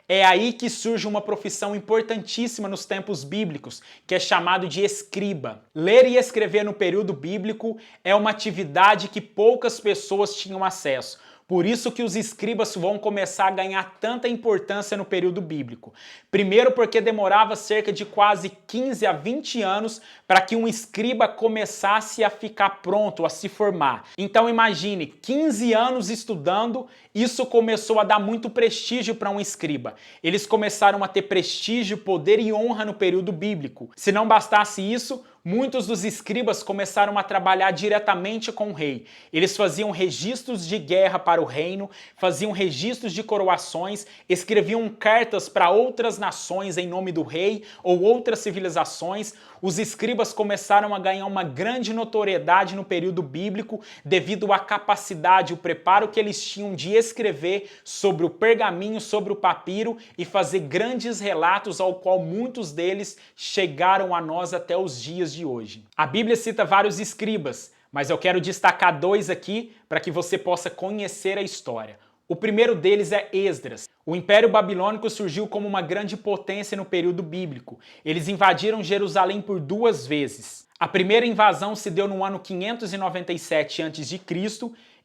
É aí que surge uma profissão importantíssima nos tempos bíblicos, que é chamado de escriba. Ler e escrever no período bíblico é uma atividade que poucas pessoas tinham acesso. Por isso que os escribas vão começar a ganhar tanta importância no período bíblico. Primeiro porque demorava cerca de quase 15 a 20 anos para que um escriba começasse a ficar pronto, a se formar. Então imagine, 15 anos estudando, isso começou a dar muito prestígio para um escriba. Eles começaram a ter prestígio, poder e honra no período bíblico. Se não bastasse isso, muitos dos escribas começaram a trabalhar diretamente com o rei. Eles faziam registros de guerra para o reino, faziam registros de coroações, escreviam cartas para outras nações em nome do rei ou outras civilizações. Os escribas começaram a ganhar uma grande notoriedade no período bíblico devido à capacidade, o preparo que eles tinham de escrever sobre o pergaminho, sobre o papiro e fazer grandes relatos ao qual muitos deles chegaram a nós até os dias de hoje. A Bíblia cita vários escribas, mas eu quero destacar dois aqui para que você possa conhecer a história. O primeiro deles é Esdras. O Império Babilônico surgiu como uma grande potência no período bíblico. Eles invadiram Jerusalém por 2 vezes. A primeira invasão se deu no ano 597 a.C.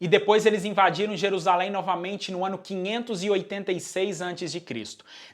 e depois eles invadiram Jerusalém novamente no ano 586 a.C.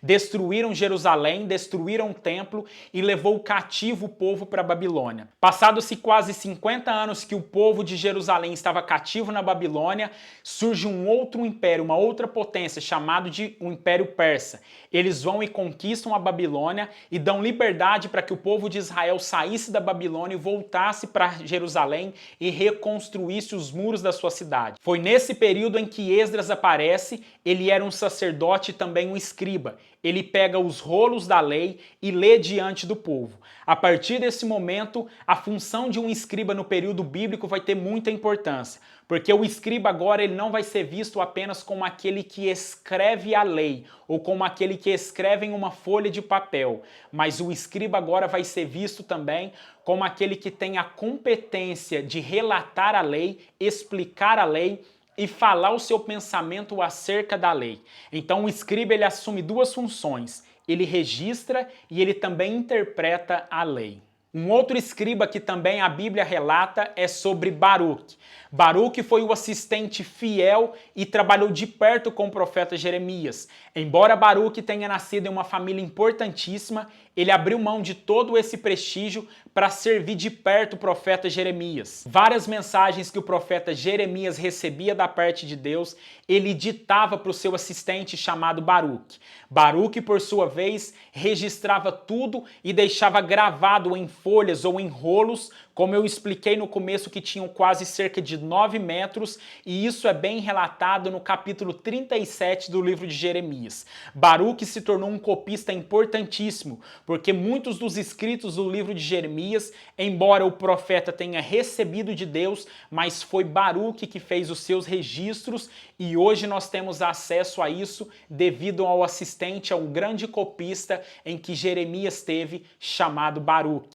Destruíram Jerusalém, destruíram o templo e levou cativo o povo para a Babilônia. Passados-se quase 50 anos que o povo de Jerusalém estava cativo na Babilônia, surge um outro império, uma outra potência, chamado de o Império Persa. Eles vão e conquistam a Babilônia e dão liberdade para que o povo de Israel saísse da Babilônia e voltasse para Jerusalém e reconstruísse os muros da sua cidade. Foi nesse período em que Esdras aparece. Ele era um sacerdote e também um escriba. Ele pega os rolos da lei e lê diante do povo. A partir desse momento, a função de um escriba no período bíblico vai ter muita importância, porque o escriba agora ele não vai ser visto apenas como aquele que escreve a lei ou como aquele que escreve em uma folha de papel, mas o escriba agora vai ser visto também como aquele que tem a competência de relatar a lei, explicar a lei e falar o seu pensamento acerca da lei. Então o escriba ele assume 2 funções. Ele registra e ele também interpreta a lei. Um outro escriba que também a Bíblia relata é sobre Baruque. Baruque foi o assistente fiel e trabalhou de perto com o profeta Jeremias. Embora Baruque tenha nascido em uma família importantíssima, ele abriu mão de todo esse prestígio para servir de perto o profeta Jeremias. Várias mensagens que o profeta Jeremias recebia da parte de Deus, ele ditava para o seu assistente chamado Baruque. Baruque, por sua vez, registrava tudo e deixava gravado em folhas ou em rolos, como eu expliquei no começo, que tinham quase cerca de 9 metros, e isso é bem relatado no capítulo 37 do livro de Jeremias. Baruque se tornou um copista importantíssimo, porque muitos dos escritos do livro de Jeremias, embora o profeta tenha recebido de Deus, mas foi Baruque que fez os seus registros, e hoje nós temos acesso a isso devido ao assistente, a um grande copista em que Jeremias teve, chamado Baruque.